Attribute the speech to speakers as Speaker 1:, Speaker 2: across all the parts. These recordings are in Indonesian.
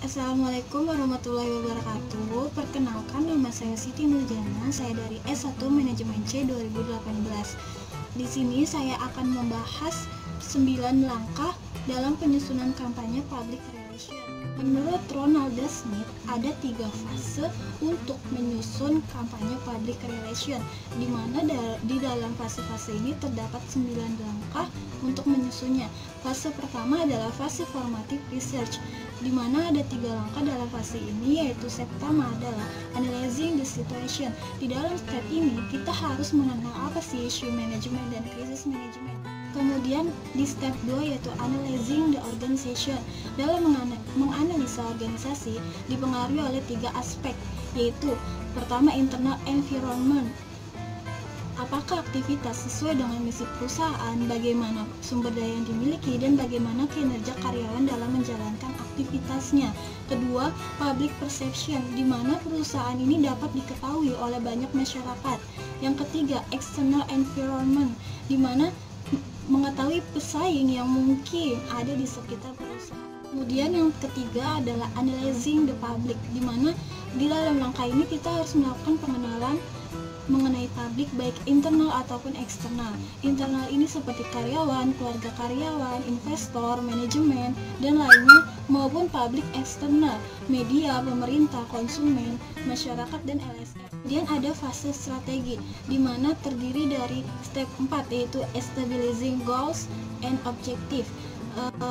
Speaker 1: Assalamualaikum warahmatullahi wabarakatuh. Perkenalkan, nama saya Siti Nurjana. Saya dari S1 Manajemen C 2018. Di sini saya akan membahas 9 langkah dalam penyusunan kampanye public relation. Menurut Ronald D. Smith, ada 3 fase untuk menyusun kampanye public relation, di mana di dalam fase-fase ini terdapat 9 langkah untuk menyusunnya. Fase pertama adalah fase formative research, di mana ada 3 langkah dalam fase ini, yaitu step pertama adalah analyzing the situation. Di dalam step ini kita harus mengenal apa sih issue management dan crisis management. Kemudian di step 2 yaitu analyzing the organization. Dalam menganalisa organisasi dipengaruhi oleh 3 aspek, yaitu pertama internal environment. Apakah aktivitas sesuai dengan misi perusahaan, bagaimana sumber daya yang dimiliki, dan bagaimana kinerja karyawan dalam menjalankan aktivitasnya. Kedua, public perception, di mana perusahaan ini dapat diketahui oleh banyak masyarakat. Yang ketiga, external environment, di mana mengetahui pesaing yang mungkin ada di sekitar perusahaan. Kemudian yang ketiga adalah analyzing the public, di mana di dalam langkah ini kita harus melakukan pengenalan mengenai publik baik internal ataupun eksternal. Internal ini seperti karyawan, keluarga karyawan, investor, manajemen, dan lainnya, maupun publik eksternal, media, pemerintah, konsumen, masyarakat, dan LSM. Kemudian ada fase strategi, di mana terdiri dari step 4, yaitu establishing goals and objective.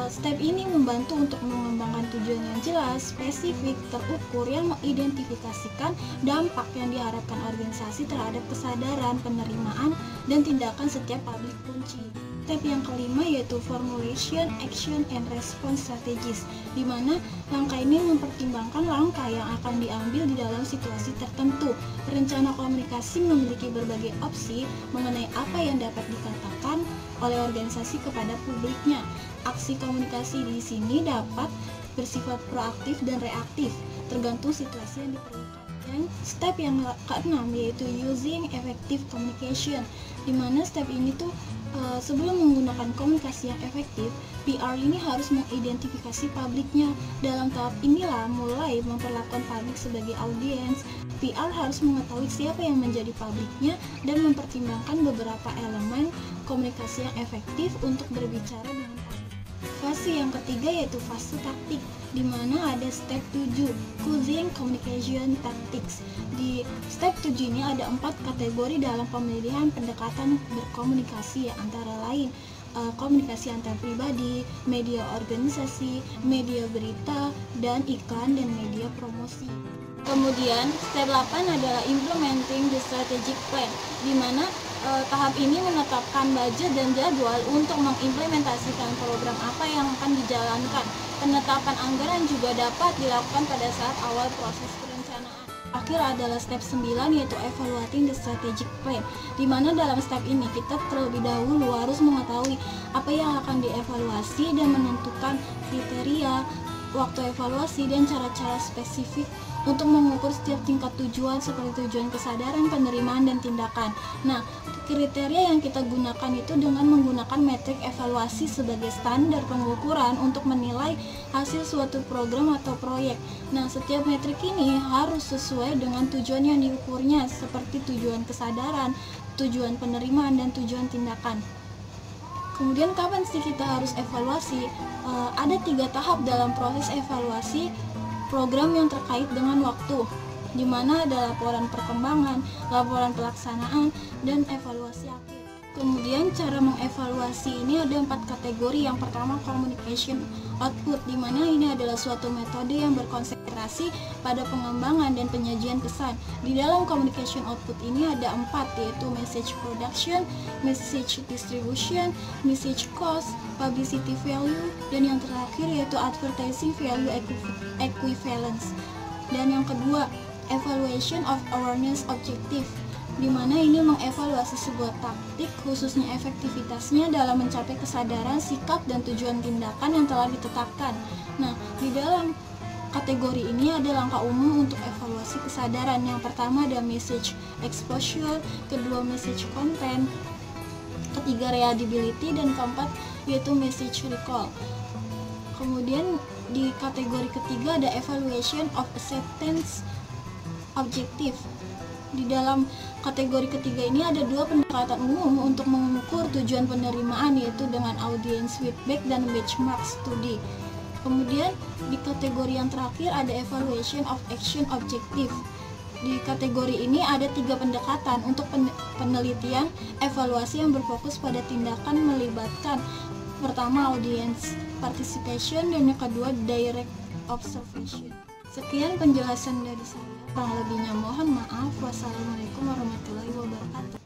Speaker 1: Step ini membantu untuk mengembangkan tujuan yang jelas, spesifik, terukur, yang mengidentifikasikan dampak yang diharapkan organisasi terhadap kesadaran, penerimaan, dan tindakan setiap publik kunci. Step yang kelima yaitu formulation, action, and response strategies, di mana langkah ini mempertimbangkan langkah yang akan diambil di dalam situasi tertentu. Rencana komunikasi memiliki berbagai opsi mengenai apa yang dapat dikatakan oleh organisasi kepada publiknya. Aksi komunikasi di sini dapat bersifat proaktif dan reaktif, tergantung situasi yang diperlukan. Dan step yang keenam yaitu using effective communication, di mana step ini tuh sebelum menggunakan komunikasi yang efektif, PR ini harus mengidentifikasi publiknya. Dalam tahap inilah mulai memperlakukan publik sebagai audiens. PR harus mengetahui siapa yang menjadi publiknya dan mempertimbangkan beberapa elemen komunikasi yang efektif untuk berbicara dengan publik. Fase yang ketiga yaitu fase taktik, di mana ada step 7, choosing communication tactics. Di step 7 ini ada 4 kategori dalam pemilihan pendekatan berkomunikasi, antara lain komunikasi antar pribadi, media organisasi, media berita, dan iklan, dan media promosi. Kemudian step 8 adalah implementing the strategic plan, di mana tahap ini menetapkan budget dan jadwal untuk mengimplementasikan program apa yang akan dijalankan. Penetapan anggaran juga dapat dilakukan pada saat awal proses perencanaan. Akhir adalah step 9 yaitu evaluating the strategic plan, di mana dalam step ini kita terlebih dahulu harus mengetahui apa yang akan dievaluasi dan menentukan kriteria, waktu evaluasi, dan cara-cara spesifik untuk mengukur setiap tingkat tujuan seperti tujuan kesadaran, penerimaan, dan tindakan. Nah, kriteria yang kita gunakan itu dengan menggunakan metrik evaluasi sebagai standar pengukuran untuk menilai hasil suatu program atau proyek. Nah, setiap metrik ini harus sesuai dengan tujuan yang diukurnya, seperti tujuan kesadaran, tujuan penerimaan, dan tujuan tindakan. Kemudian kapan sih kita harus evaluasi? Ada 3 tahap dalam proses evaluasi program yang terkait dengan waktu, di mana ada laporan perkembangan, laporan pelaksanaan, dan evaluasi akhir. Kemudian cara mengevaluasi ini ada 4 kategori. Yang pertama communication output, di mana ini adalah suatu metode yang berkonsentrasi pada pengembangan dan penyajian pesan. Di dalam communication output ini ada 4, yaitu message production, message distribution, message cost, publicity value, dan yang terakhir yaitu advertising value equivalence. Dan yang kedua, evaluation of awareness objective, di mana ini mengevaluasi sebuah taktik, khususnya efektivitasnya dalam mencapai kesadaran, sikap, dan tujuan tindakan yang telah ditetapkan. Nah, di dalam kategori ini ada langkah umum untuk evaluasi kesadaran. Yang pertama ada message exposure, kedua message content, ketiga readability, dan keempat yaitu message recall. Kemudian Di kategori ketiga ada evaluation of acceptance objective. Di dalam kategori ketiga ini ada dua pendekatan umum untuk mengukur tujuan penerimaan, yaitu dengan audience feedback dan benchmark studi. Kemudian di kategori yang terakhir ada evaluation of action objective. Di kategori ini ada tiga pendekatan untuk penelitian evaluasi yang berfokus pada tindakan melibatkan pertama audience participation dan yang kedua direct observation. Sekian penjelasan dari saya. Kurang lebihnya mohon maaf. Wassalamualaikum warahmatullahi wabarakatuh.